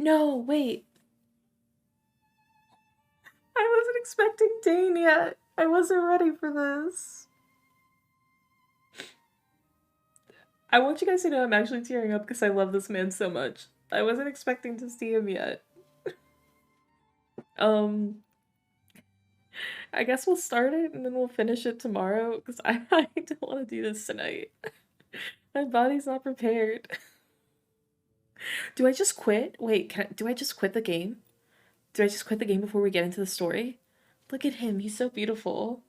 No, wait. I wasn't expecting Dain yet. I wasn't ready for this. I want you guys to know I'm actually tearing up because I love this man so much. I wasn't expecting to see him yet. I guess we'll start it and then we'll finish it tomorrow because I don't want to do this tonight. My body's not prepared. Do I just quit? Wait, do I just quit the game? Do I just quit the game before we get into the story? Look at him, he's so beautiful.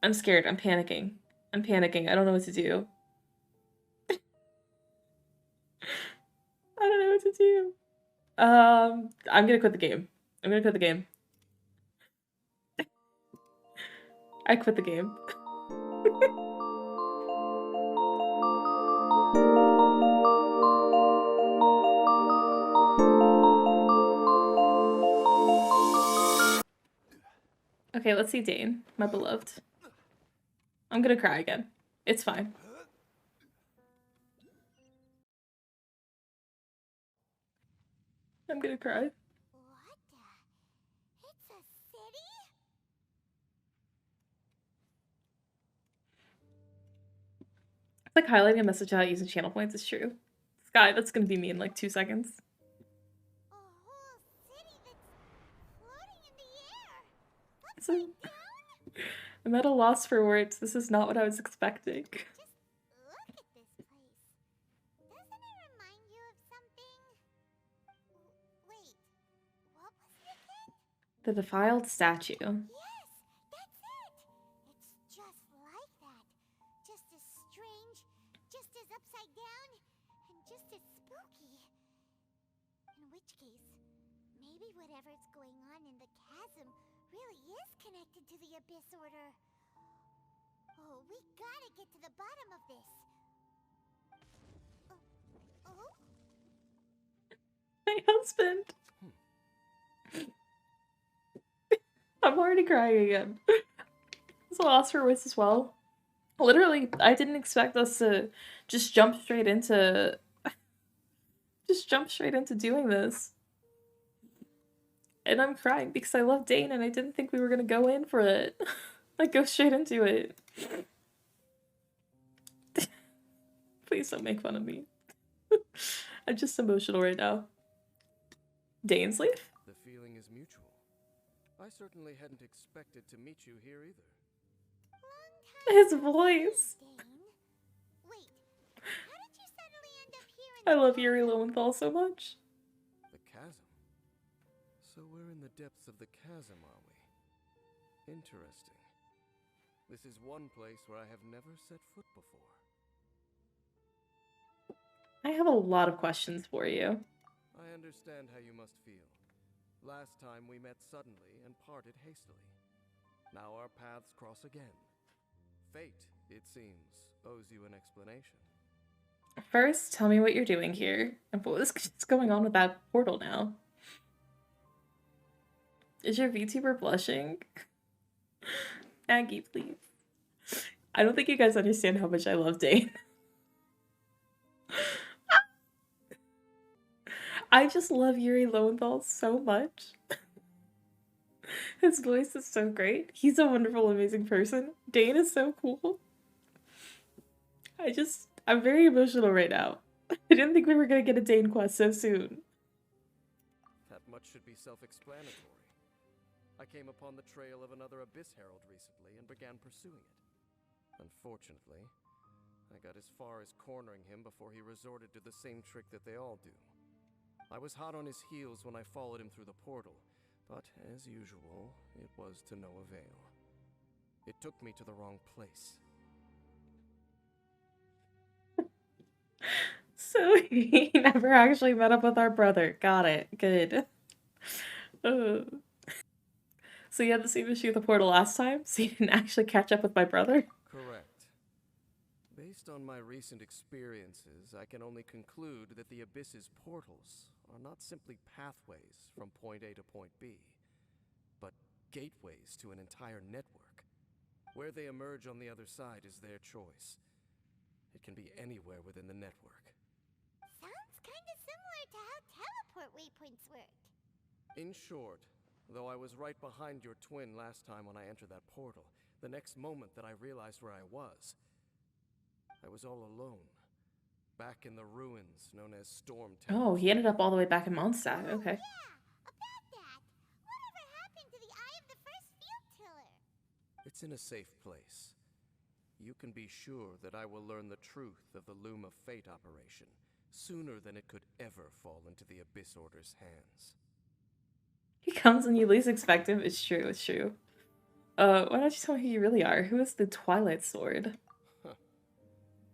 I'm scared, I'm panicking. I'm panicking, I don't know what to do. I don't know what to do. I'm gonna quit the game. I'm gonna quit the game. I quit the game. Okay, let's see Dain, my beloved. I'm gonna cry again. It's fine. I'm gonna cry. What the? It's a city? It's like highlighting a message out using channel points is true. Sky, that's gonna be me in like 2 seconds. A whole city that's floating in the air. Upside down? I'm at a loss for words. This is not what I was expecting. Just look at this place. Doesn't it remind you of something? Wait, what was it again? The defiled statue. Yes, that's it. It's just like that. Just as strange, just as upside down, and just as spooky. In which case, maybe whatever's going on in the chasm really is connected to the Abyss Order. Oh, we gotta get to the bottom of this. Oh? My husband. I'm already crying again. It's a loss for words as well. Literally, I didn't expect us to just jump straight into doing this. And I'm crying because I love Dain and I didn't think we were gonna go in for it. Like, go straight into it. Please don't make fun of me. I'm just emotional right now. Dain's leaf? The feeling is mutual. I certainly hadn't expected to meet you here either. His voice. Wait, how did you suddenly end up here in I love Yuri Lowenthal so much. The chasm. So we're in the depths of the chasm, are we? Interesting. This is one place where I have never set foot before. I have a lot of questions for you. I understand how you must feel. Last time we met suddenly and parted hastily. Now our paths cross again. Fate, it seems, owes you an explanation. First, tell me what you're doing here, and what's going on with that portal now? Is your VTuber blushing? Aggie, please. I don't think you guys understand how much I love Dain. I just love Yuri Lowenthal so much. His voice is so great. He's a wonderful, amazing person. Dain is so cool. I'm very emotional right now. I didn't think we were gonna get a Dain quest so soon. That much should be self-explanatory. I came upon the trail of another Abyss Herald recently and began pursuing it. Unfortunately, I got as far as cornering him before he resorted to the same trick that they all do. I was hot on his heels when I followed him through the portal, but as usual, it was to no avail. It took me to the wrong place. So he never actually met up with our brother. Got it. Good. So you had the same issue with the portal last time, so you didn't actually catch up with my brother? Correct. Based on my recent experiences, I can only conclude that the Abyss's portals are not simply pathways from point A to point B, but gateways to an entire network. Where they emerge on the other side is their choice. It can be anywhere within the network. Sounds kinda teleport waypoints work. In short, though I was right behind your twin last time when I entered that portal, the next moment that I realized where I was all alone. Back in the ruins known as Storm Town. Oh, he ended up all the way back in Mondstadt. Okay. Yeah, about that. Whatever happened to the Eye of the First Field Tiller? It's in a safe place. You can be sure that I will learn the truth of the Loom of Fate operation sooner than it could ever fall into the Abyss Order's hands. He comes when you least expect him. It's true, it's true. Why don't you tell me who you really are? Who is the Twilight Sword?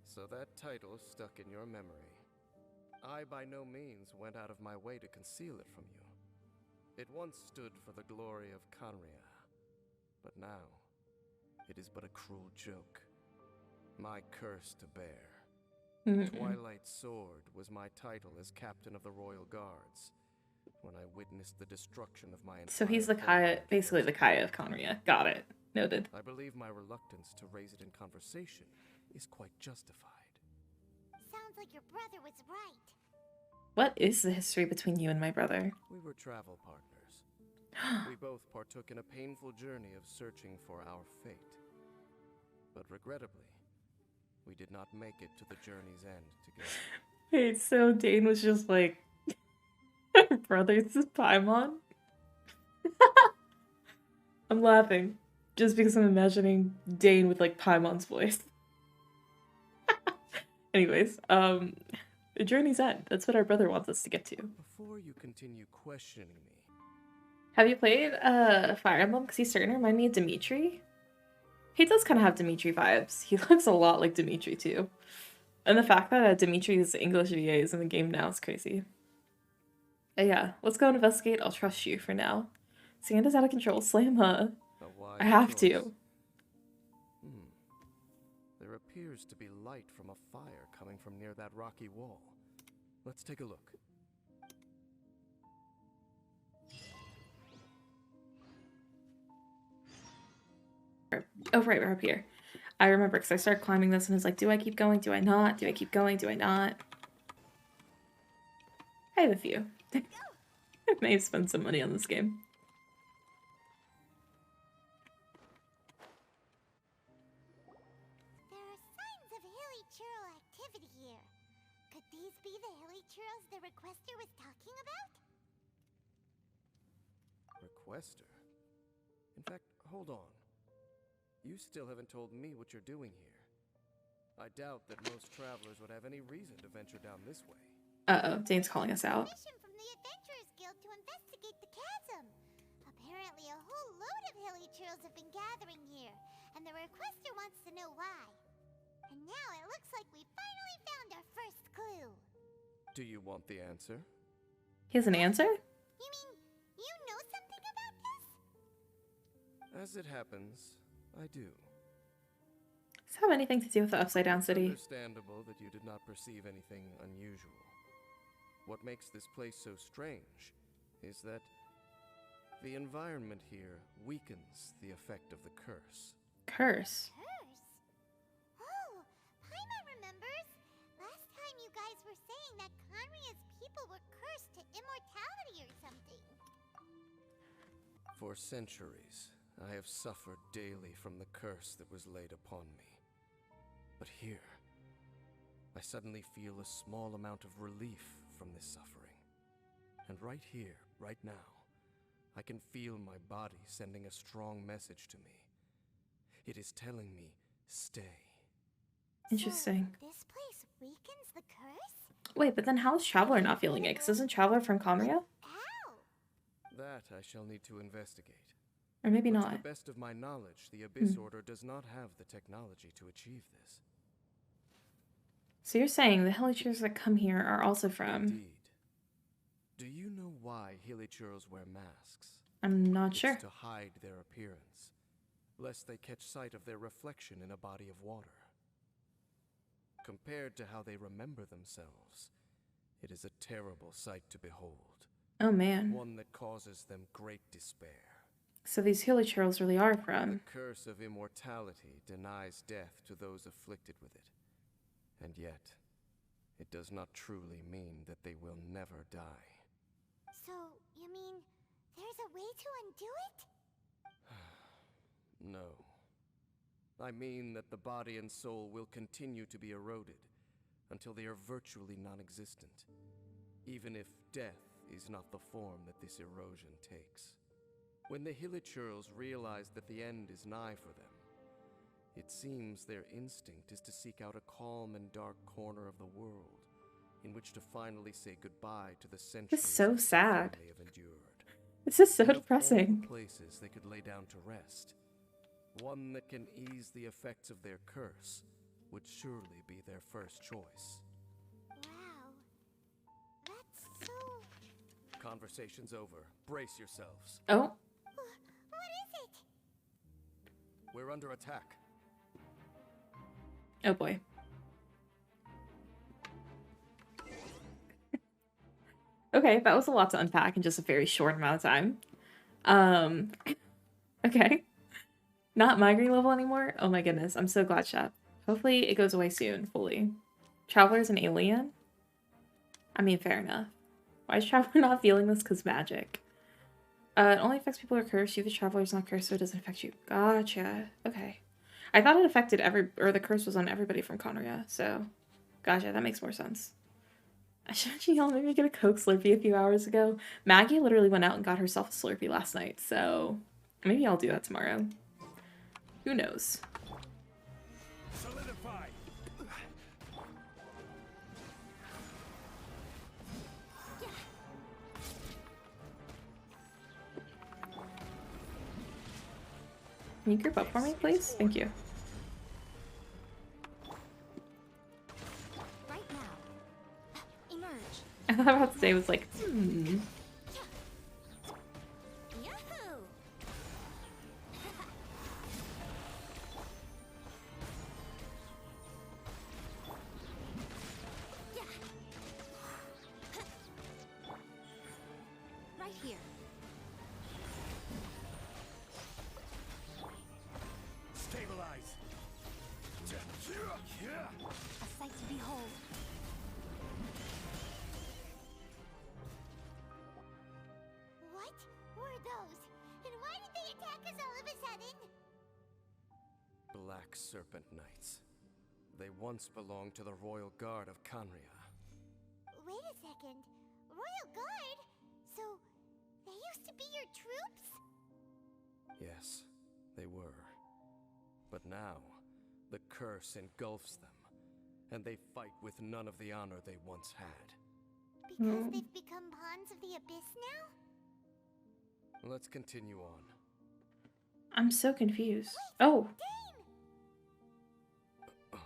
So that title stuck in your memory. I by no means went out of my way to conceal it from you. It once stood for the glory of Conria, but now it is but a cruel joke. My curse to bear. Twilight Sword was my title as captain of the Royal Guards when I witnessed the destruction of my entire So he's the Kaya, basically the Kaya of Conria. Got it. Noted. I believe my reluctance to raise it in conversation is quite justified. Sounds like your brother was right. What is the history between you and my brother? We were travel partners. We both partook in a painful journey of searching for our fate. But regrettably, we did not make it to the journey's end together. Wait, so Dain was just like, brothers is Paimon? I'm laughing. Just because I'm imagining Dain with like Paimon's voice. Anyways, the journey's end. That's what our brother wants us to get to. Before you continue questioning me, have you played Fire Emblem? Because he's starting to remind me of Dimitri. He does kind of have Dimitri vibes. He looks a lot like Dimitri too. And the fact that Dimitri's English VA is in the game now is crazy. But yeah, let's go investigate. I'll trust you for now. Sand is out of control. Slam her. I have to. There appears to be light from a fire coming from near that rocky wall. Let's take a look. Oh, right, we're up here. I remember because I started climbing this and I was like, do I keep going? Do I not? Do I keep going? Do I not? I have a few. I may have spent some money on this game. There are signs of hilly churl activity here. Could these be the hilly churls the requester was talking about? Requester? In fact, hold on. You still haven't told me what you're doing here. I doubt that most travelers would have any reason to venture down this way. Uh-oh, Dane's calling us out. Mission from the Adventurers Guild to investigate the chasm. Apparently a whole load of hilly churls have been gathering here, and the requester wants to know why. And now it looks like we finally found our first clue. Do you want the answer? He has an answer? You mean, you know something about this? As it happens, I do. Does it have anything to do with the Upside Down City? Understandable that you did not perceive anything unusual. What makes this place so strange is that the environment here weakens the effect of the curse. Curse? Curse? Oh, Paimon remembers. Last time you guys were saying that Conria's people were cursed to immortality or something. For centuries, I have suffered daily from the curse that was laid upon me. But here, I suddenly feel a small amount of relief from this suffering. And right here, right now, I can feel my body sending a strong message to me. It is telling me, stay. Interesting. So, this place weakens the curse? Wait, but then how is Traveler not feeling it? Because isn't Traveler from Conria? Ow! That I shall need to investigate. Or maybe But not. to the best of my knowledge, the Abyss Order does not have the technology to achieve this. So you're saying the Hilichurls that come here are also from... Indeed. Do you know why Hilichurls wear masks? I'm not sure. It's to hide their appearance, lest they catch sight of their reflection in a body of water. Compared to how they remember themselves, it is a terrible sight to behold. Oh man. One that causes them great despair. So these Hilichurls really are from... The curse of immortality denies death to those afflicted with it. And yet, it does not truly mean that they will never die. So, you mean there's a way to undo it? No. I mean that the body and soul will continue to be eroded until they are virtually non-existent, even if death is not the form that this erosion takes. When the Hilichurls realize that the end is nigh for them, it seems their instinct is to seek out a calm and dark corner of the world in which to finally say goodbye to the centuries This is so of sad. suffering they have endured. This is so And of all depressing. the places they could lay down to rest, one that can ease the effects of their curse would surely be their first choice. Wow. That's so... Conversation's over. Brace yourselves. Oh, What is it? We're under attack. oh boy. Okay, that was a lot to unpack in just a very short amount of time. Okay. Not migraine level anymore? Oh my goodness, I'm so glad, Shep. Hopefully it goes away soon, fully. Traveler's an alien? I mean, fair enough. Why is Traveler not feeling this? Because magic. It only affects people who are cursed. You, the Traveler's not cursed, so it doesn't affect you. Gotcha. Okay. I thought it affected the curse was on everybody from Conria, so... Gotcha, that makes more sense. I should actually y'all maybe get a Coke Slurpee a few hours ago. Maggie literally went out and got herself a Slurpee last night, so... Maybe I'll do that tomorrow. Who knows? Solidify. Can you group up for me, please? Thank you. Right now. Emerge. I thought about to say was like, Yahoo! Right here. Stabilize. A sight to behold. What were those? And why did they attack us all of a sudden? Black Serpent Knights. They once belonged to the Royal Guard of Conria. Wait a second. Royal Guard? So, they used to be your troops? Yes, they were. But now, the curse engulfs them, and they fight with none of the honor they once had. Because they've become pawns of the Abyss now? Let's continue on. I'm so confused. Oh, Huh?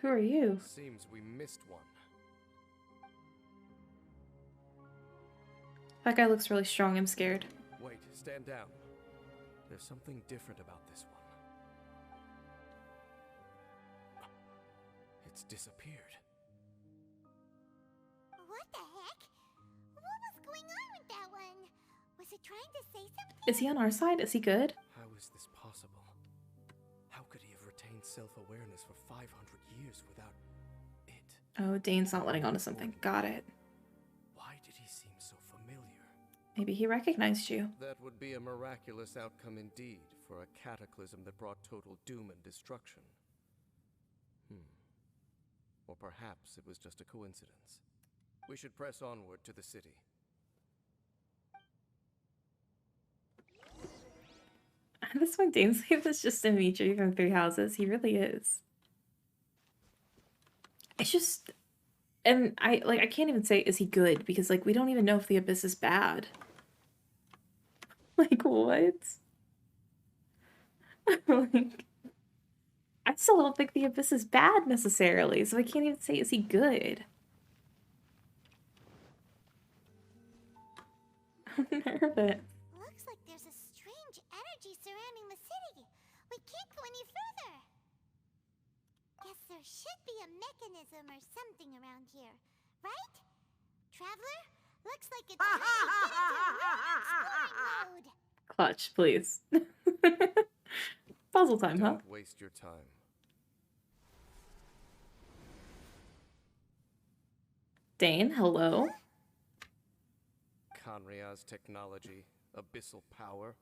who are you? Seems we missed one. That guy looks really strong. I'm scared. Wait, stand down. There's something different about this one. It's disappeared. What the heck? What was going on with that one? Was it trying to say something? Is he on our side? Is he good? How is this possible? How could he have retained self-awareness for 500 years without it? Oh, Dane's not letting on to something. Got it. Why did he seem so familiar? Maybe he recognized you. That would be a miraculous outcome indeed for a cataclysm that brought total doom and destruction. Or perhaps it was just a coincidence. We should press onward to the city. This one, Dainsleif is just Dimitri from Three Houses. He really is. It's just, and I can't even say is he good because like we don't even know if the Abyss is bad. Like what? Like, I still don't think the Abyss is bad necessarily, so I can't even say is he good. I'm nervous. Looks like there's a strange energy surrounding the city. We can't go any further. Guess there should be a mechanism or something around here, right? Traveler? Looks like it's time to get into real exploring mode. Clutch, please. Puzzle time, huh? Don't waste your time. Dain, hello. Conria's technology, abyssal power.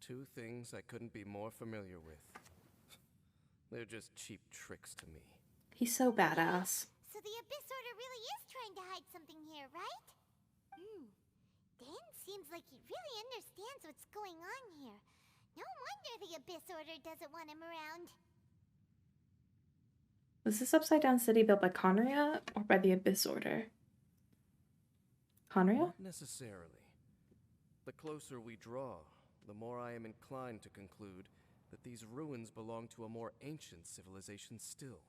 Two things I couldn't be more familiar with. They're just cheap tricks to me. He's so badass. So the Abyss Order really is trying to hide something here, right? Dan seems like he really understands what's going on here. No wonder the Abyss Order doesn't want him around. Was this upside down city built by Conria or by the Abyss Order? Conria? Not necessarily. The closer we draw, the more I am inclined to conclude that these ruins belong to a more ancient civilization still.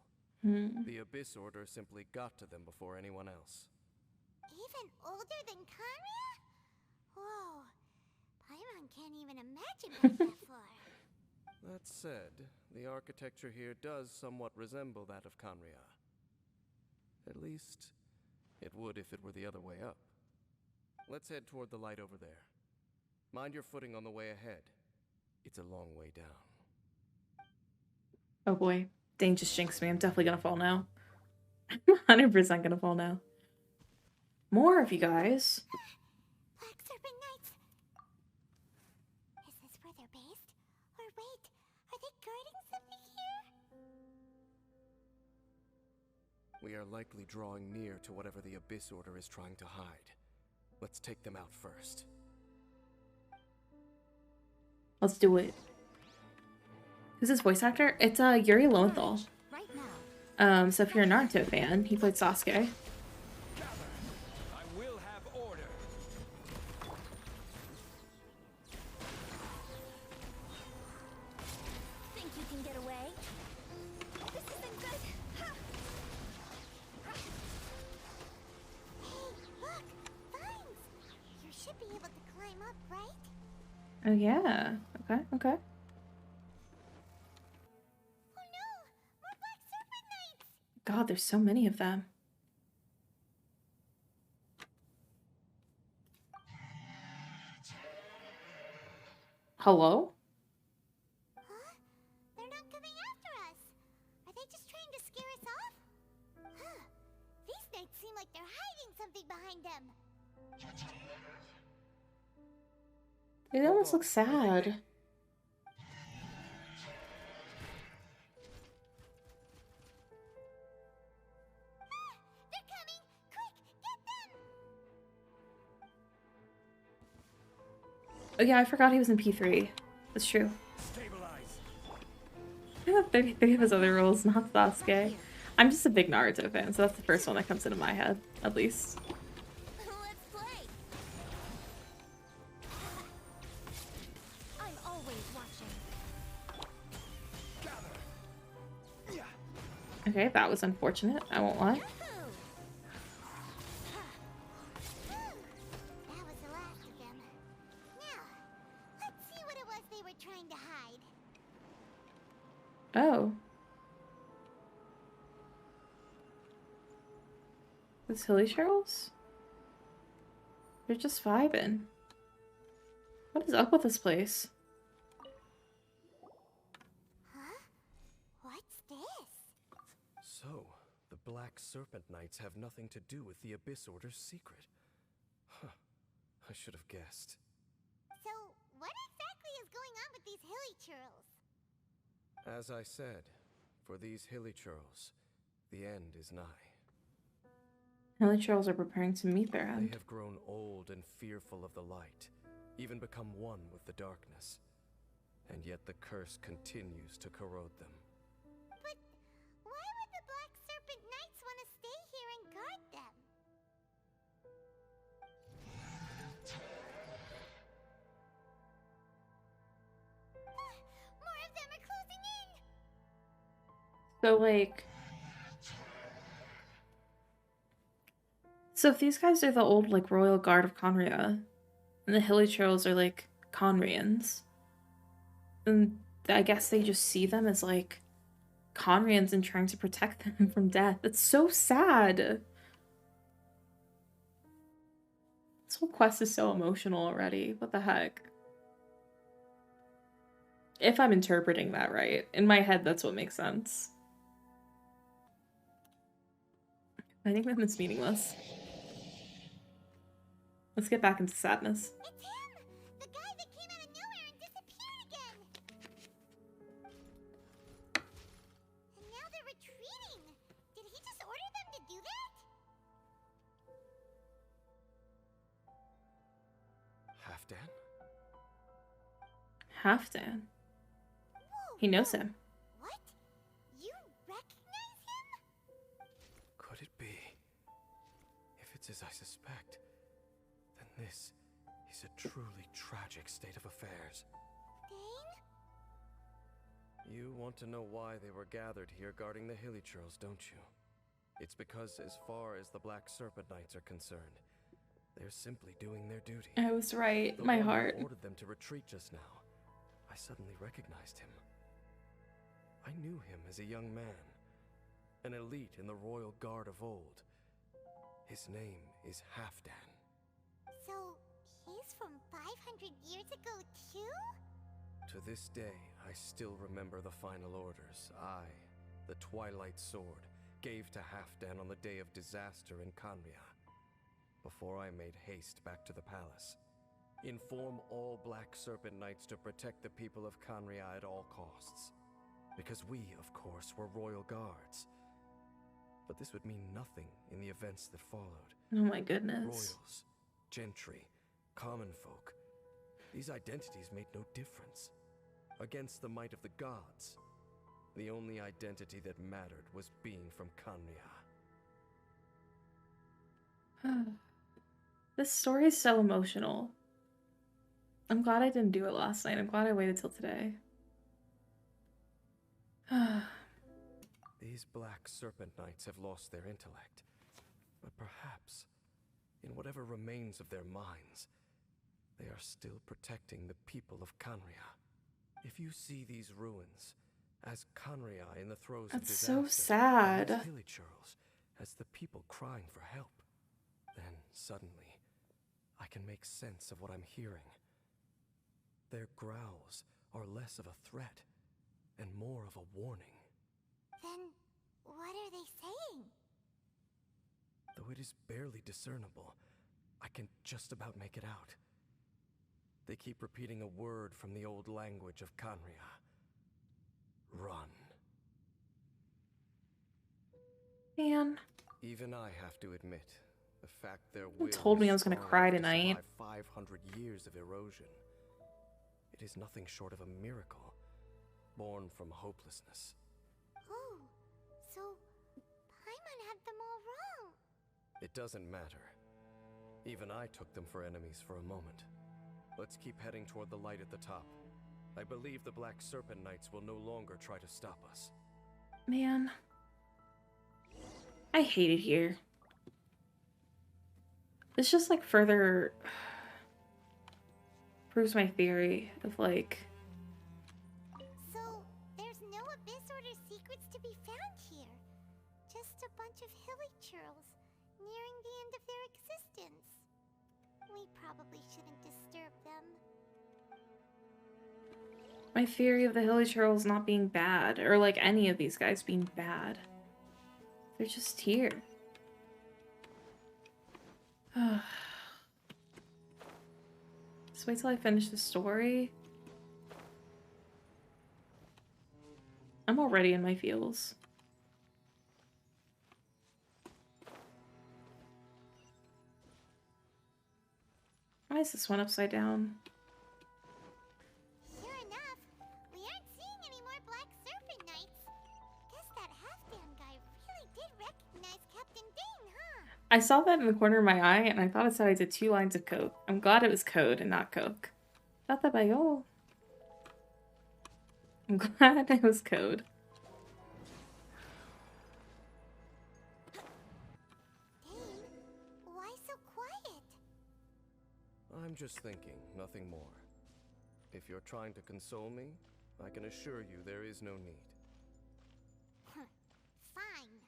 The Abyss Order simply got to them before anyone else. Even older than Conria? Whoa. Paimon can't even imagine back that far. That said, the architecture here does somewhat resemble that of Conria. At least, it would if it were the other way up. Let's head toward the light over there. Mind your footing on the way ahead. It's a long way down. Oh boy. Dang just jinxed me. I'm definitely gonna fall now. I'm 100% gonna fall now. More of you guys. Black Serpent Knights. Is this where they're based? Or wait, are they guarding something here? We are likely drawing near to whatever the Abyss Order is trying to hide. Let's take them out first. Let's do it. Who's this voice actor? It's Yuri Lowenthal. Right now. So if you're a Naruto fan, he played Sasuke. I will have order. Think you can get away? This isn't good. Ha! Hey, look! Vines! You should be able to climb up, right? Oh yeah. Okay, okay. Oh no! More Black Serpent Knights! God, there's so many of them. Hello? Huh? They're not coming after us. Are they just trying to scare us off? Huh. These knights seem like they're hiding something behind them. They almost look sad. They're coming! Quick, get them! Oh yeah, I forgot he was in P3. That's true. Stabilize. I have 33 of his other roles, not Sasuke. I'm just a big Naruto fan, so that's the first one that comes into my head, at least. Let's play! I'm always watching. Gather. Yeah. Okay, that was unfortunate, I won't lie. Yahoo! That was the last of them. Now, let's see what it was they were trying to hide. Oh. Those hilly trails? They're just vibing. What is up with this place? Huh? What's this? So, the Black Serpent Knights have nothing to do with the Abyss Order's secret. Huh. I should have guessed. So, what exactly is going on with these hilly churls? As I said, for these hilly churls, the end is nigh. Hilly trails are preparing to meet their They end. have grown old and fearful of the light, even become one with the darkness. And yet the curse continues to corrode them. But why would the Black Serpent Knights want to stay here and guard them? More of them are closing in! So, like... So if these guys are the old, like, royal guard of Conria, and the hilly trails are, like, Conrians, then I guess they just see them as, like, Conrians and trying to protect them from death. It's so sad. This whole quest is so emotional already. What the heck? If I'm interpreting that right. In my head, that's what makes sense. I think that is meaningless. Let's get back into sadness. It's him! The guy that came out of nowhere and disappeared again! And now they're retreating! Did he just order them to do that? Halfdan? Halfdan. Whoa, He knows whoa. him. What? You recognize him? Could it be? If it's as I suspect, then this is a truly tragic state of affairs. Dain? You want to know why they were gathered here guarding the Hilly Churls, don't you? It's because as far as the Black Serpent Knights are concerned, they're simply doing their duty. I was right. The My one who heart. ordered them to retreat just now. I suddenly recognized him. I knew him as a young man, an elite in the royal guard of old. His name is Halfdan. So, he's from 500 years ago too? To this day, I still remember the final orders I, the Twilight Sword, gave to Halfdan on the day of disaster in Kanria, before I made haste back to the palace. Inform all Black Serpent Knights to protect the people of Kanria at all costs. Because we, of course, were royal guards. But this would mean nothing in the events that followed. Oh my goodness. Royals, gentry, common folk. These identities made no difference. Against the might of the gods, the only identity that mattered was being from Kanria. This story is so emotional. I'm glad I didn't do it last night. I'm glad I waited till today. These Black Serpent Knights have lost their intellect, but perhaps, in whatever remains of their minds, they are still protecting the people of Kanria. If you see these ruins as Kanria in the throes of That's disaster, so sad. and Hilly Churls as the people crying for help, then suddenly I can make sense of what I'm hearing. Their growls are less of a threat and more of a warning. Then, what are they saying? Though it is barely discernible, I can just about make it out. They keep repeating a word from the old language of Kanria. Run. Man. Even I have to admit, the fact their You will told me I is was gonna strong cry enough to tonight. survive 500 years of erosion. It is nothing short of a miracle, born from hopelessness. Oh, so Paimon had them all wrong. It doesn't matter. Even I took them for enemies for a moment. Let's keep heading toward the light at the top. I believe the Black Serpent Knights will no longer try to stop us. Man. I hate it here. This just like further proves my theory of like, So, there's no Abyss Order secrets to be found here. Just a bunch of hilly churls nearing the end of their existence. We probably shouldn't disturb them. my theory of the Hilly Churls not being bad, or like any of these guys being bad. They're just here. Just wait till I finish the story. I'm already in my feels. Why is this one upside down? Sure enough, we aren't seeing any more Black Serpent Knights. Guess that Halfdan guy really did recognize Captain Dain, huh? I saw that in the corner of my eye and I thought it said I did 2 lines of coke. I'm glad it was code and not coke. Thought that by yo. I'm glad it was code. Dain, why so quiet? I'm just thinking, nothing more. If you're trying to console me, I can assure you there is no need. Fine.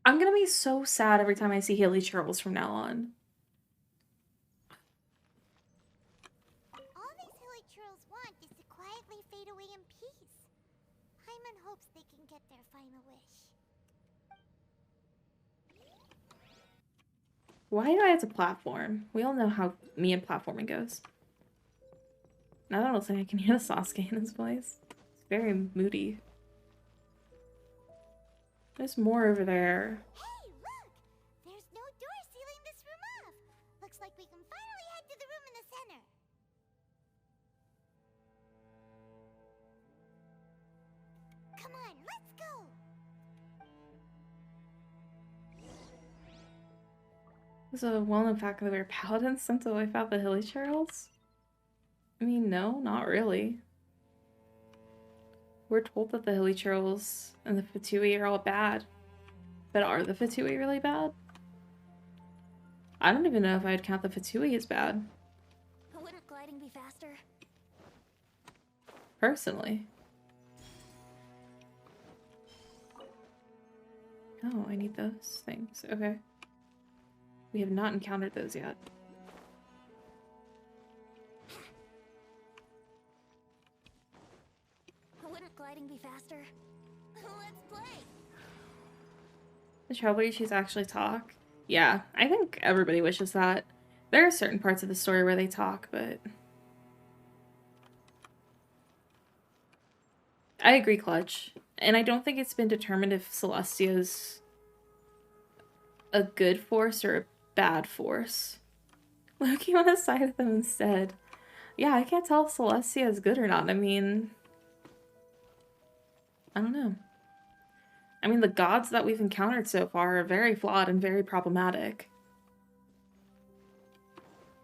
I'm gonna be so sad every time I see Hilly Churls from now on. All these hilly churls want is to quietly fade away in peace. Paimon hopes they Why do I have to platform? We all know how me and platforming goes. Now that I don't think I can hear the Sasuke in his voice. It's very moody. There's more over there. Hey, look! There's no door sealing this room off. Looks like we can finally head to the room in the center. Come on, let's go! There's a well-known fact that we were paladins sent to wipe out the hilly trails. I mean, no, not really. We're told that the hilly trails and the Fatui are all bad. But are the Fatui really bad? I don't even know if I'd count the Fatui as bad. Wouldn't gliding be faster? Personally. Oh, I need those things. Okay. We have not encountered those yet. Wouldn't gliding be faster? Let's play! The Trailblazer Chiefs actually talk? Yeah, I think everybody wishes that. There are certain parts of the story where they talk, but... I agree, Clutch. And I don't think it's been determined if Celestia's a good force or a bad force. Loki on the side of them instead. Yeah, I can't tell if Celestia is good or not. I mean... I don't know. I mean, the gods that we've encountered so far are very flawed and very problematic.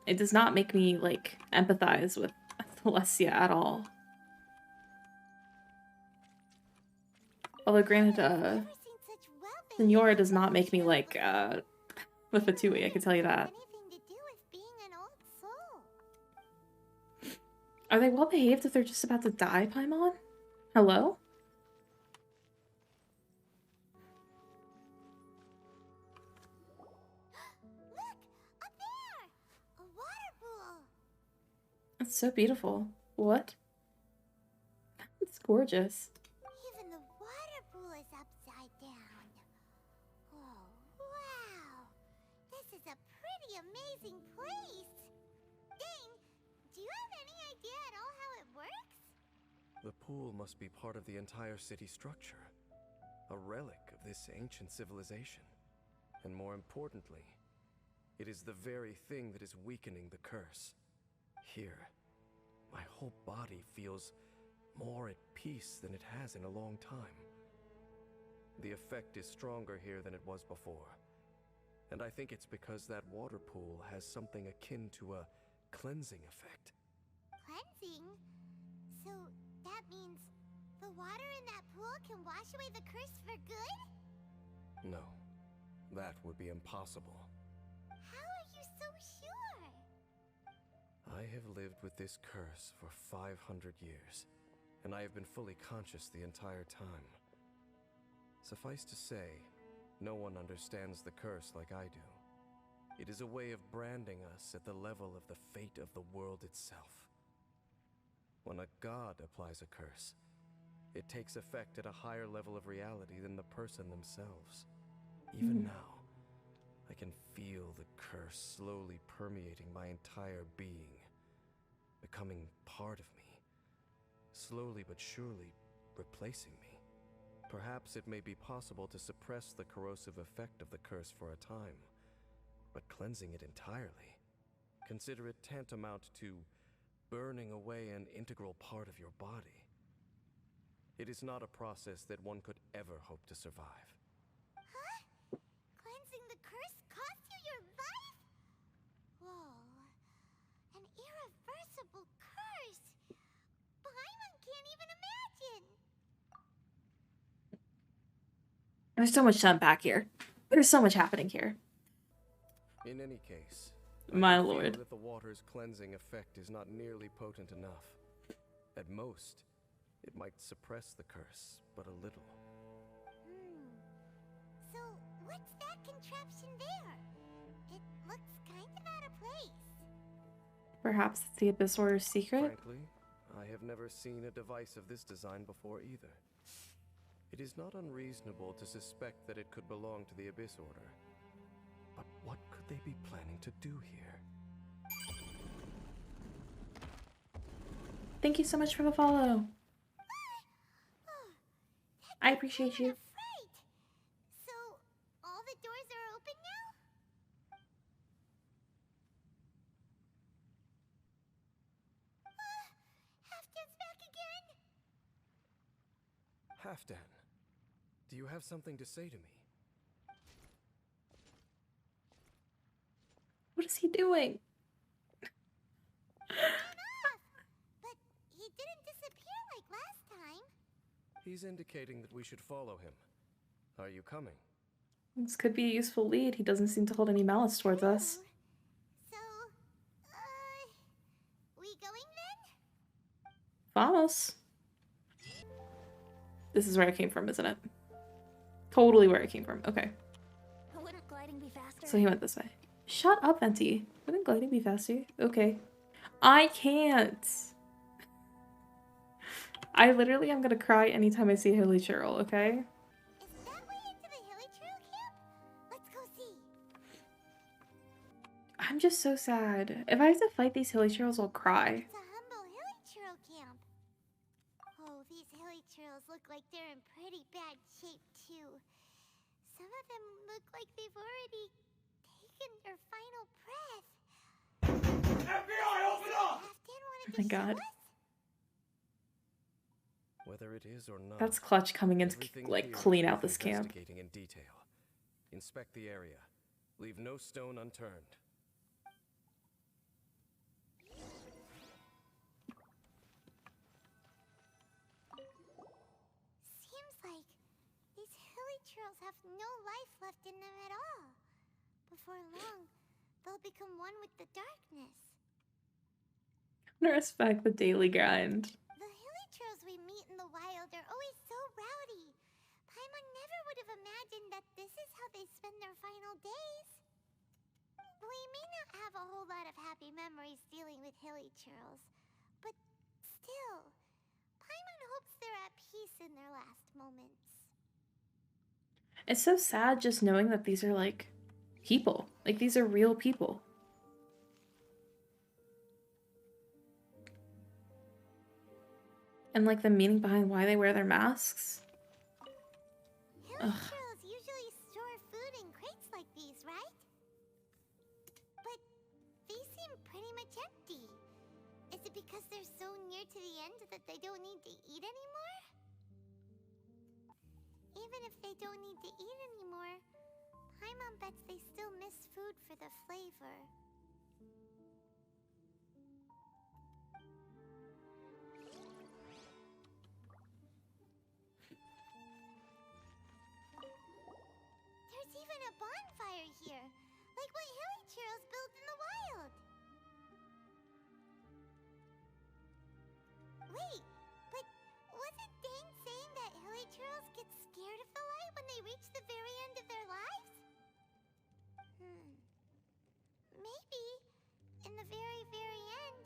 It does not make me, like, empathize with Celestia at all. Although, granted, Senora does not make me like, the Fatui, I can tell you that. Are they well behaved if they're just about to die, Paimon? Hello? Look! Up there! A water pool! It's so beautiful. What? It's gorgeous. Even the water pool is upside down. Oh, wow! This is a pretty amazing place! Dain, do you have any idea at all how it works? The pool must be part of the entire city structure. A relic of this ancient civilization. And more importantly, it is the very thing that is weakening the curse. Here, my whole body feels more at peace than it has in a long time. The effect is stronger here than it was before. And I think it's because that water pool has something akin to a cleansing effect. Cleansing? So that means the water in that pool can wash away the curse for good? No, that would be impossible. How are you so sure? I have lived with this curse for 500 years, and I have been fully conscious the entire time. Suffice to say, no one understands the curse like I do. It is a way of branding us at the level of the fate of the world itself. When a god applies a curse, it takes effect at a higher level of reality than the person themselves. Even now, I can feel the curse slowly permeating my entire being, becoming part of me, slowly but surely replacing me. Perhaps it may be possible to suppress the corrosive effect of the curse for a time, but cleansing it entirely, consider it tantamount to burning away an integral part of your body. It is not a process that one could ever hope to survive. Huh? Cleansing the curse cost you your life? Whoa. An irreversible curse. Paimon can't even imagine. There's so much to unpack here. There's so much happening here. In any case, My I can feel lord. that the water's cleansing effect is not nearly potent enough. At most, it might suppress the curse, but a little. So, what's that contraption there? It looks kind of out of place. Perhaps it's the Abyss Order's secret? Frankly, I have never seen a device of this design before either. It is not unreasonable to suspect that it could belong to the Abyss Order. But what could they be planning to do here? Thank you so much for the follow. I appreciate you. Right. So, all the doors are open now? Halfdan's back again! Halfdan, do you have something to say to me? What is he doing? But he didn't disappear like last time. He's indicating that we should follow him. Are you coming? This could be a useful lead. He doesn't seem to hold any malice towards us. So, we going then? Vamos. This is where I came from, isn't it? Totally where I came from. Okay. Wouldn't gliding be faster? So he went this way. Shut up, Venti. Wouldn't gliding be faster? Okay. I can't. I literally am gonna cry anytime I see Hilly Churl, okay? Is that way into the Hilly Trail camp? Let's go see. I'm just so sad. If I have to fight these Hilly Churls, I'll cry. It's a humble Hilly Trail camp. Oh, these Hilly Trails look like they're in pretty bad shape, too. Some of them look like they've already taken their final breath. FBI, open up! Halfdan wanted Oh to my God. show us? Whether it is or not, That's Clutch coming in to, everything like, here is clean out worth this camp. investigating in detail. Inspect the area. Leave no stone unturned. Seems like these Hilly Trails have no life left in them at all. Before long, they'll become one with the darkness. I'm gonna respect the daily grind. The Hilly Trails we meet in the wild are always so rowdy. Paimon never would have imagined that this is how they spend their final days. We may not have a whole lot of happy memories dealing with Hilly Trails, but still, Paimon hopes they're at peace in their last moments. It's so sad just knowing that these are, like, people. Like, these are real people. And, like, the meaning behind why they wear their masks. Hilly Ugh. Trails usually store food in crates like these, right? But these seem pretty much empty. Is it because they're so near to the end that they don't need to eat anymore? Even if they don't need to eat anymore, Paimon bets they still miss food for the flavor. There's even a bonfire here, like what Hilly Trails built in the wild. Wait, but wasn't Dain saying that Hilly Trails get scared of the light when they reach the very end of their lives? Maybe, in the very, very end,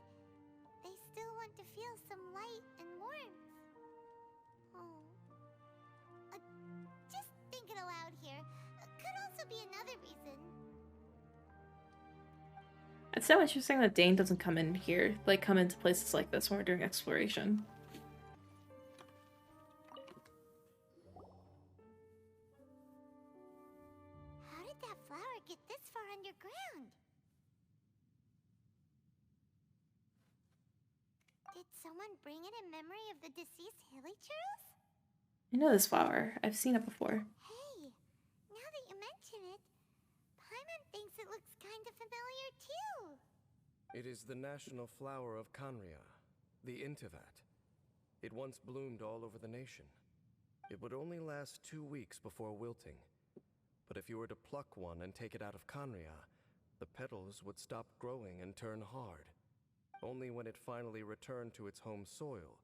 they still want to feel some light and warmth. Oh. Just thinking aloud here. Could also be another reason. It's so interesting that Dain doesn't come in here, like, come into places like this when we're doing exploration. How did that flower get this far underground? Did someone bring it in memory of the deceased Hilly Churls? I know this flower. I've seen it before. Hey, now that you mention it, Paimon thinks it looks kind of familiar too. It is the national flower of Kanria, the Intivat. It once bloomed all over the nation. It would only last 2 weeks before wilting. But if you were to pluck one and take it out of Kanria, the petals would stop growing and turn hard. Only when it finally returned to its home soil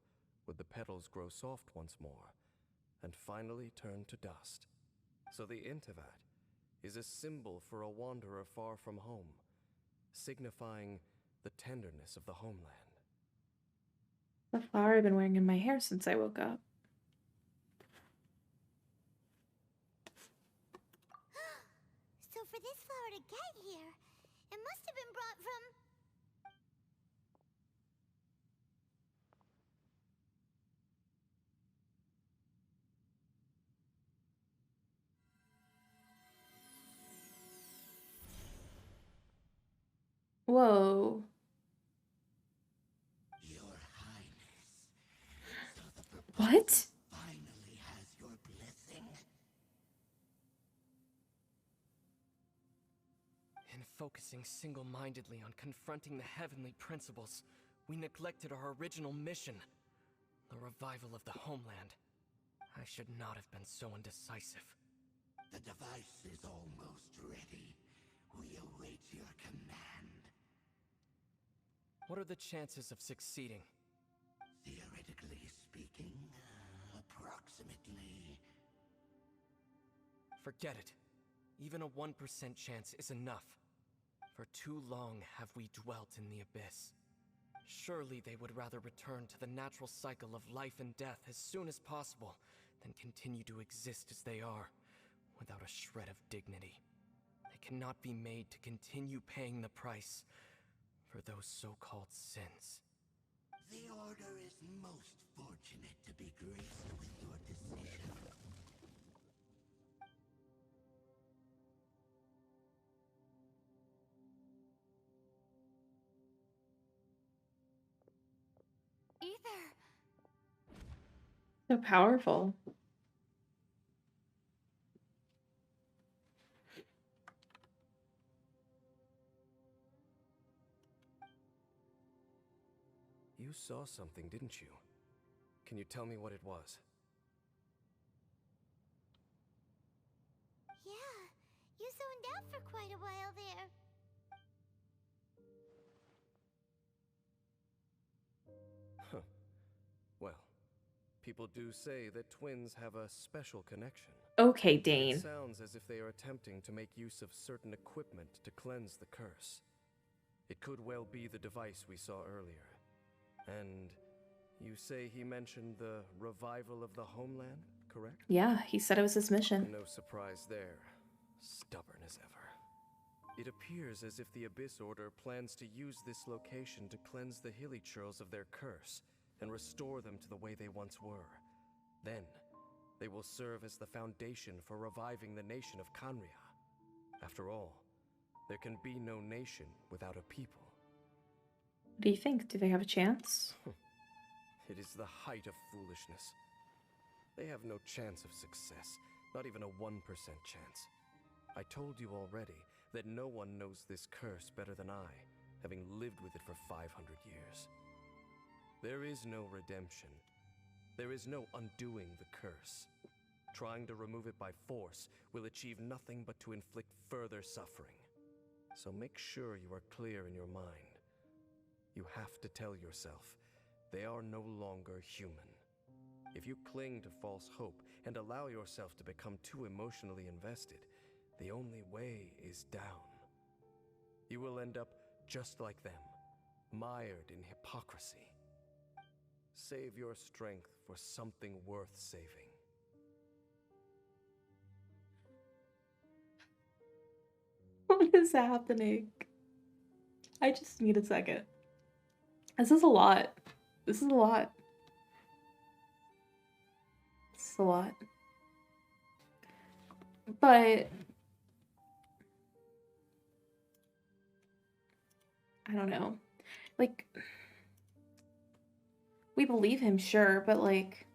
would the petals grow soft once more, and finally turn to dust. So the Intivat is a symbol for a wanderer far from home, signifying the tenderness of the homeland. The flower I've been wearing in my hair since I woke up. So for this flower to get here. It must have been brought from... Whoa. Your Highness, so the What? finally has your blessing. In focusing single-mindedly on confronting the heavenly principles, we neglected our original mission, the revival of the homeland. I should not have been so indecisive. The device is almost ready. We await your command. What are the chances of succeeding? Theoretically speaking, approximately. Forget it. Even a 1% chance is enough. For too long have we dwelt in the abyss. Surely they would rather return to the natural cycle of life and death as soon as possible than continue to exist as they are, without a shred of dignity. They cannot be made to continue paying the price for those so-called sins. The Order is most fortunate to be graced with your decision. Ether! So powerful. You saw something, didn't you? Can you tell me what it was? Yeah, you zoned out for quite a while there. Huh. Well, people do say that twins have a special connection. Okay, It Dain. sounds as if they are attempting to make use of certain equipment to cleanse the curse. It could well be the device we saw earlier. And you say he mentioned the revival of the homeland, correct? Yeah, he said it was his mission. No surprise there. Stubborn as ever. It appears as if the Abyss Order plans to use this location to cleanse the Hilichurls of their curse and restore them to the way they once were. Then, they will serve as the foundation for reviving the nation of Khaenri'ah. After all, there can be no nation without a people. What do you think? Do they have a chance? It is the height of foolishness. They have no chance of success, not even a 1% chance. I told you already that no one knows this curse better than I, having lived with it for 500 years. There is no redemption. There is no undoing the curse. Trying to remove it by force will achieve nothing but to inflict further suffering. So make sure you are clear in your mind. You have to tell yourself, they are no longer human. If you cling to false hope and allow yourself to become too emotionally invested, the only way is down. You will end up just like them, mired in hypocrisy. Save your strength for something worth saving. What is happening? I just need a second. This is a lot. This is a lot. This is a lot. But I don't know. Like, we believe him, sure, but like,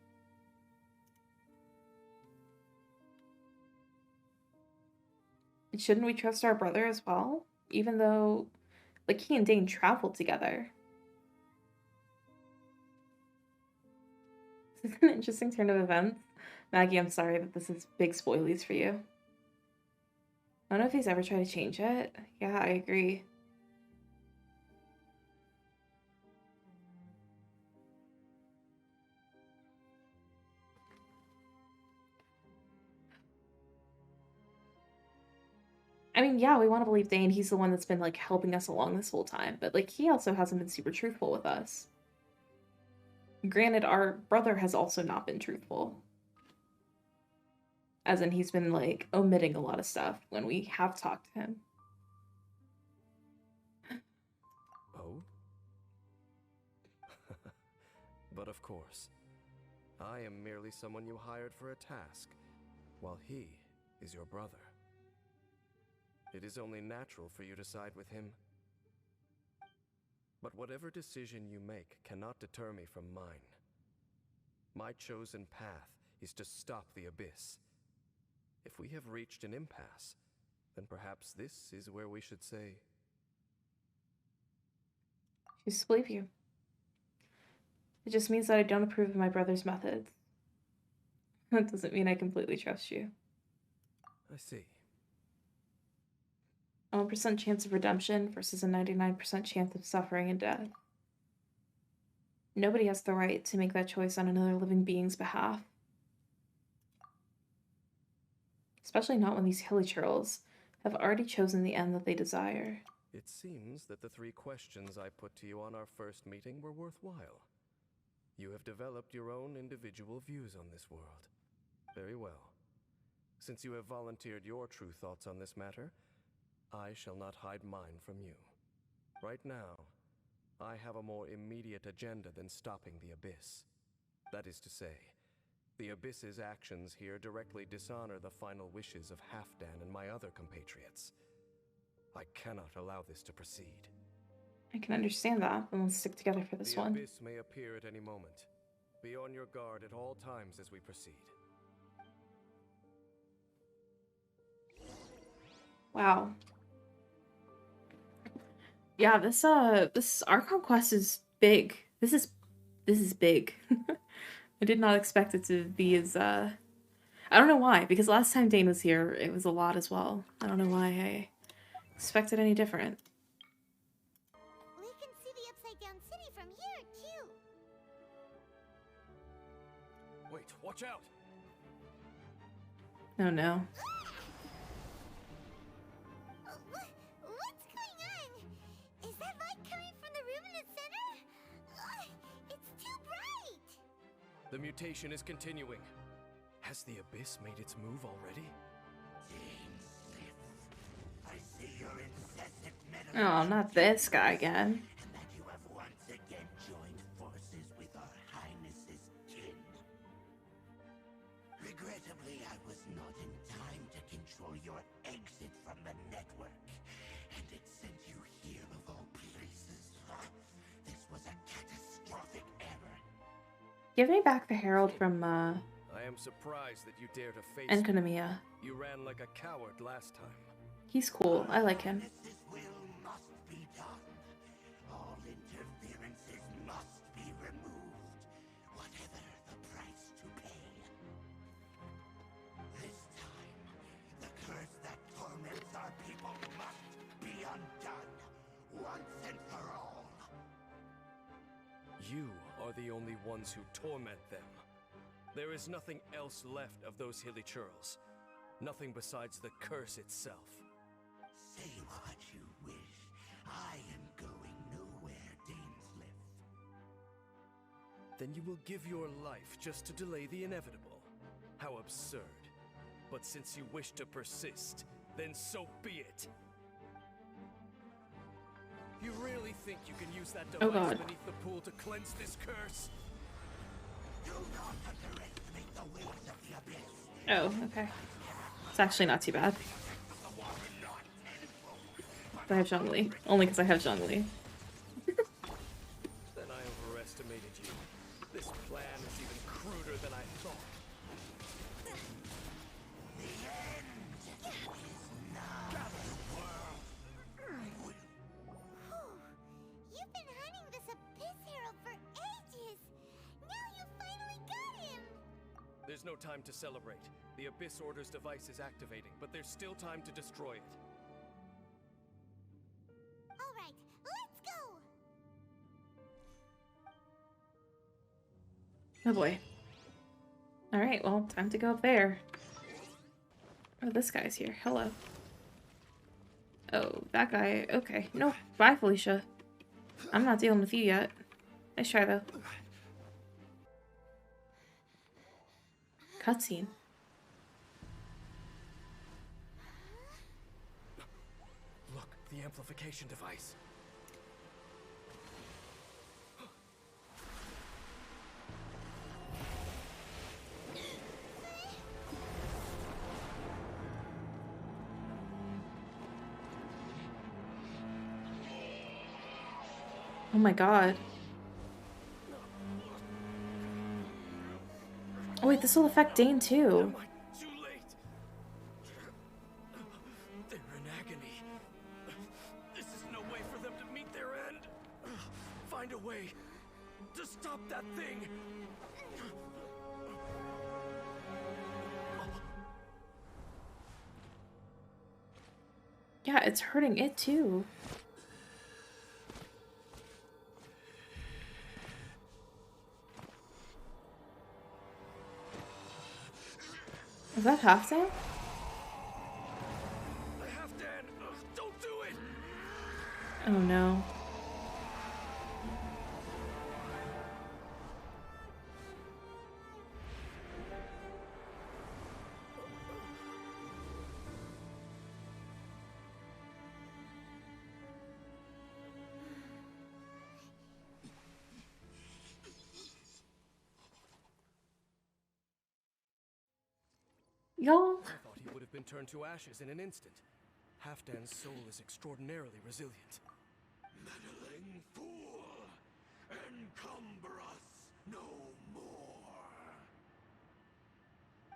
shouldn't we trust our brother as well? Even though, like, he and Dain traveled together. This is an interesting turn of events. Maggie, I'm sorry that this is big spoilies for you. I don't know if he's ever tried to change it. Yeah, I agree. I mean, yeah, we want to believe Dain. He's the one that's been, like, helping us along this whole time. But, like, he also hasn't been super truthful with us. Granted, our brother has also not been truthful. As in, he's been, like, omitting a lot of stuff when we have talked to him. Oh? But of course, I am merely someone you hired for a task, while he is your brother. It is only natural for you to side with him. But whatever decision you make cannot deter me from mine. My chosen path is to stop the abyss. If we have reached an impasse, then perhaps this is where we should say... I just believe you. It just means that I don't approve of my brother's methods. That doesn't mean I completely trust you. I see. A 1% chance of redemption versus a 99% chance of suffering and death. Nobody has the right to make that choice on another living being's behalf. Especially not when these hilly churls have already chosen the end that they desire. It seems that the 3 questions I put to you on our first meeting were worthwhile. You have developed your own individual views on this world. Very well. Since you have volunteered your true thoughts on this matter, I shall not hide mine from you. Right now, I have a more immediate agenda than stopping the Abyss. That is to say, the Abyss's actions here directly dishonor the final wishes of Halfdan and my other compatriots. I cannot allow this to proceed. I can understand that, but let's stick together for this one. The Abyss may appear at any moment. Be on your guard at all times as we proceed. Wow. Yeah, this Archon Quest is big. This is big. I did not expect it to be as I don't know why, because last time Dain was here, it was a lot as well. I don't know why I expected any different. We can see the upside down city from here too. Wait, watch out! Oh no. What's going on? Is that light coming from the room in the center? It's too bright! The mutation is continuing. Has the Abyss made its move already? I see your incessant Oh, not this guy again. and that you have once again joined forces with our Highness's kin. Regrettably, I was not in time to control your exit from the network, and it sent you here of all places. This was a catastrophic error. Give me back the Herald from I am surprised that you dare to face Enkonomia. You ran like a coward last time. He's cool. I like him. Highness's will must be done. All interferences must be removed, whatever the price to pay. This time, the curse that torments our people must be undone, once and for all. You are the only ones who torment them. There is nothing else left of those hilly churls. Nothing besides the curse itself. Say what you wish. I am going nowhere, Dainsliff. Then you will give your life just to delay the inevitable. How absurd. But since you wish to persist, then so be it. You really think you can use that Oh, device God. beneath the pool to cleanse this curse? Do not underestimate the waves of the abyss. Oh, okay. It's actually not too bad. I have Zhongli. Only because I have Zhongli. Then I overestimated you. This plan is even cruder than I thought. You've been hunting this Abyss Herald for ages! Now you finally got him! There's no time to celebrate. The Abyss Order's device is activating, but there's still time to destroy it. Alright, let's go! Oh boy. Alright, well, time to go up there. Oh, this guy's here. Hello. Oh, that guy. Okay. No, bye, Felicia. I'm not dealing with you yet. Nice try, though. amplification device. Oh my god. Oh wait, this will affect Dain too. Am I too late? They're in agony. This is no way for them to meet their end. Find a way to stop that thing. Yeah, it's hurting it too. Is that Halfdan? Halfdan, don't do it. Oh no. Y'all. I thought he would have been turned to ashes in an instant. Halfdan's soul is extraordinarily resilient. Meddling fool! Encumber us no more!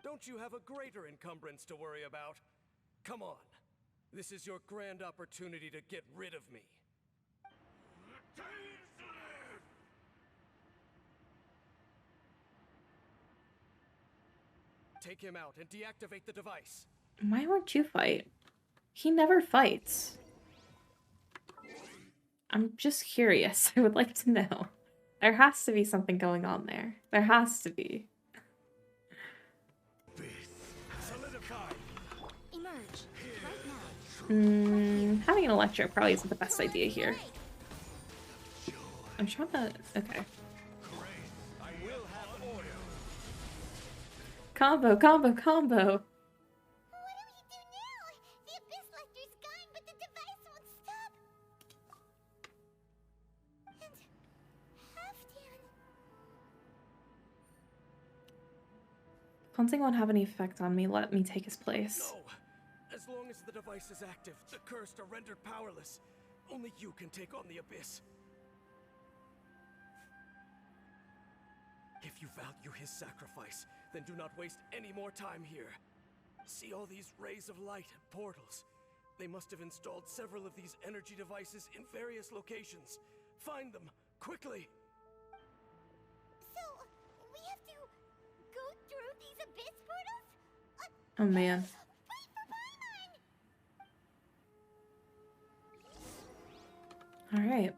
Don't you have a greater encumbrance to worry about? Come on. This is your grand opportunity to get rid of me. Take him out and deactivate the device. Why won't you fight? He never fights. I'm just curious. I would like to know. There has to be something going on there. There has to be. Solidify. Emerge right now. Having an electric probably isn't the best idea here. I'm trying to... Okay. I will have order. Combo, combo, combo. What do we do now? The Abyss Lecter's gone, but the device won't stop. And Halfdan. Cleansing won't have any effect on me. Let me take his place. No. As long as the device is active, the cursed are rendered powerless. Only you can take on the Abyss. If you value his sacrifice, then do not waste any more time here. See all these rays of light and portals? They must have installed several of these energy devices in various locations. Find them, quickly! So, we have to go through these Abyss portals? Oh man. Wait for Paimon! Alright.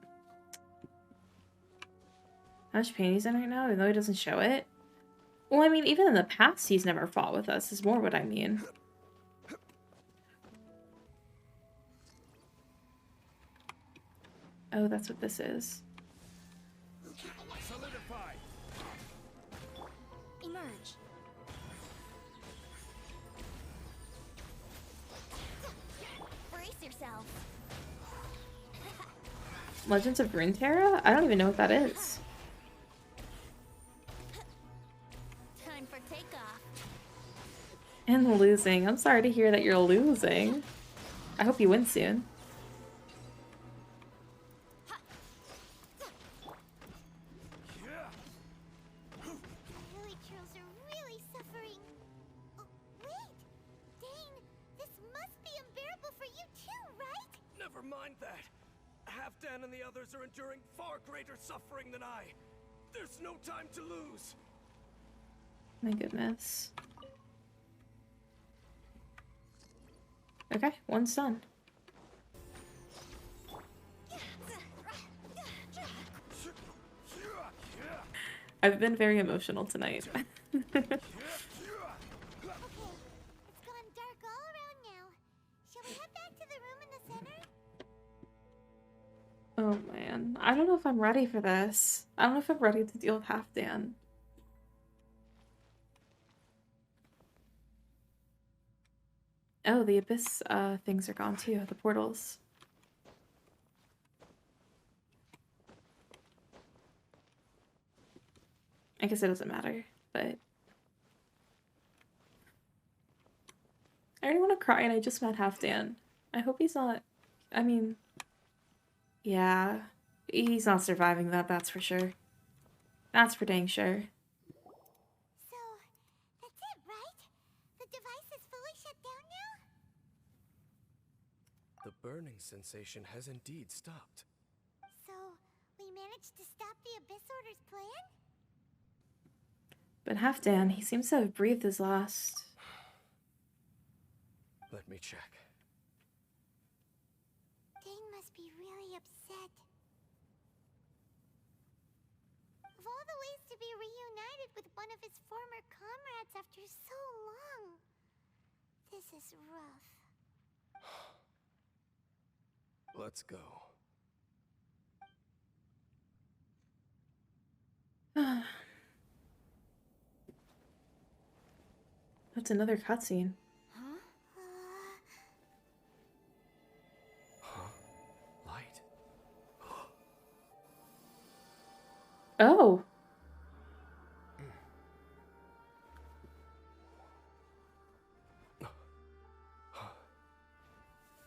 How much pain he's in right now, even though he doesn't show it? Well, I mean, even in the past, he's never fought with us, is more what I mean. Oh, that's what this is. Solidify! Emerge. Brace yourself. Legends of Runeterra? I don't even know what that is. Time for takeoff. And losing. I'm sorry to hear that you're losing. I hope you win soon. Village trolls are really suffering. Oh, wait! Dain, this must be unbearable for you too, right? Never mind that. Halfdan and the others are enduring far greater suffering than I. There's no time to lose. My goodness. Okay, one's done. I've been very emotional tonight. Okay, it's gone dark all around now. Shall we head back to the room in the center? Oh man, I don't know if I'm ready for this. I don't know if I'm ready to deal with Halfdan. Oh, the Abyss things are gone too, the portals. I guess it doesn't matter, but I already want to cry and I just met Half Dan. I hope he's not, I mean, yeah, he's not surviving that, that's for sure. That's for dang sure. So, that's it, right? The device is fully shut down now? The burning sensation has indeed stopped. So, we managed to stop the Abyss Order's plan? But Half Dan, he seems to have breathed his last. Let me check. Dain must be really upset. Of all the ways to be reunited with one of his former comrades after so long, this is rough. Let's go. That's another cutscene. Huh? Huh? Light? Oh!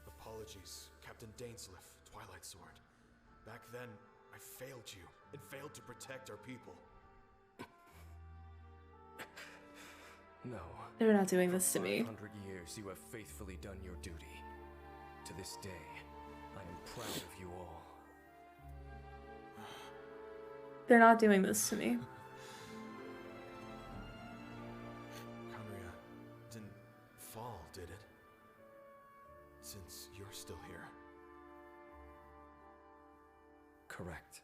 Apologies, Captain Dainsliff, Twilight Sword. Back then, I failed you and failed to protect our people. No. They're not doing this to For me. 500 years, you have faithfully done your duty. To this day, I am proud of you all. They're not doing this to me. Conria didn't fall, did it? Since you're still here. Correct.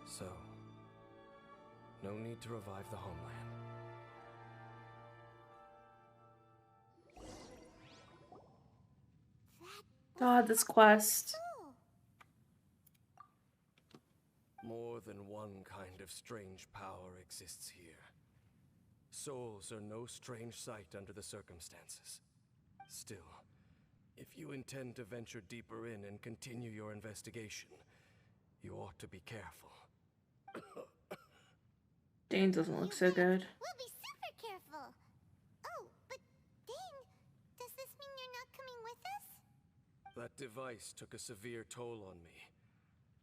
So, no need to revive the homeland. God, this quest. Oh, More than one kind of strange power exists here. Souls are no strange sight under the circumstances. Still, if you intend to venture deeper in and continue your investigation, you ought to be careful. Dain doesn't look so good. we'll be super careful. Oh, but Dain, does this mean you're not coming with us? That device took a severe toll on me.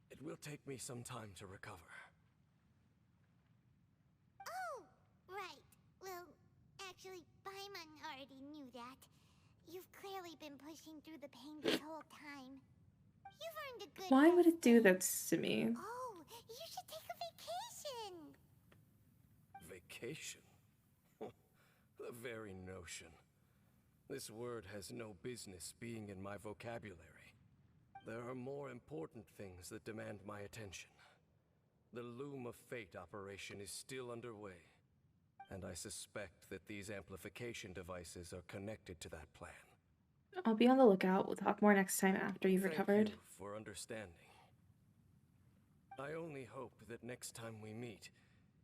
It will take me some time to recover. Oh, right. Well, actually, Paimon already knew that. You've clearly been pushing through the pain this whole time. You've earned a good Why would it rest do day. this to me? Oh, you should take a vacation. Vacation? The very notion. This word has no business being in my vocabulary. There are more important things that demand my attention. The Loom of Fate operation is still underway, and I suspect that these amplification devices are connected to that plan. I'll be on the lookout. We'll talk more next time after you've recovered. Thank you for understanding. I only hope that next time we meet,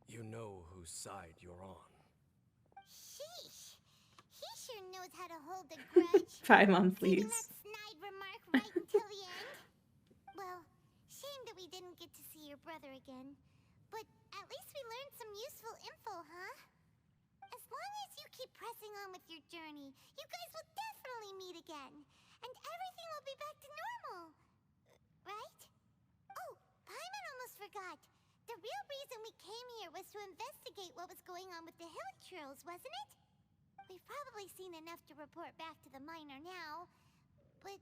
you know whose side you're on. Sheesh. He sure knows how to hold a grudge. Paimon, Saving please. that snide remark right until the end. Well, shame that we didn't get to see your brother again. But at least we learned some useful info, huh? As long as you keep pressing on with your journey, you guys will definitely meet again. And everything will be back to normal. Right? Oh, Paimon almost forgot. The real reason we came here was to investigate what was going on with the hill trills, wasn't it? We've probably seen enough to report back to the miner now. But,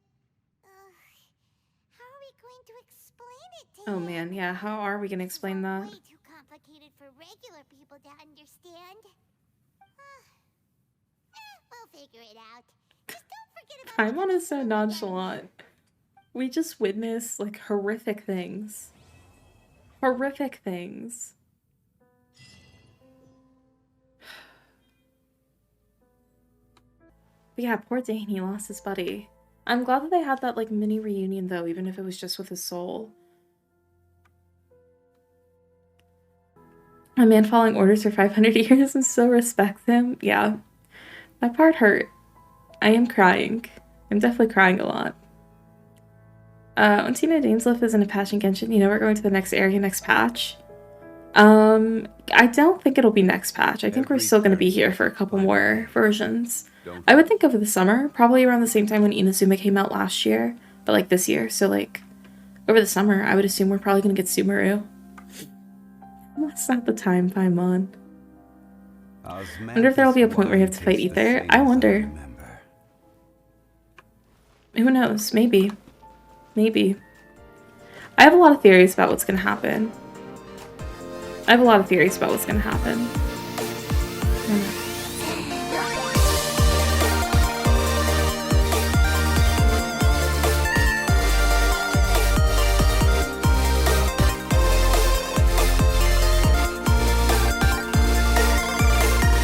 how are we going to explain it to Oh him? man, yeah, how are we gonna This is explain all that? way too complicated for regular people to understand. We'll figure it out. Just don't forget about Paimon the is so again. nonchalant. We just witnessed, like, horrific things. Horrific things. But yeah, poor Dain, he lost his buddy. I'm glad that they had that, like, mini reunion, though, even if it was just with his soul. A man following orders for 500 years and still respects him. Yeah. That part hurt. I am crying. I'm definitely crying a lot. Once you know Dainsliff is in a patch in Genshin, you know we're going to the next area next patch. I don't think it'll be next patch. I think we're still going to be here for a couple more versions. I would think over the summer, probably around the same time when Inazuma came out last year, but like this year. So like over the summer, I would assume we're probably going to get Sumeru. That's not the time, Paimon. I wonder if there'll be a point where you have to fight Ether. I wonder. Who knows? Maybe. Maybe. I have a lot of theories about what's going to happen. I don't know.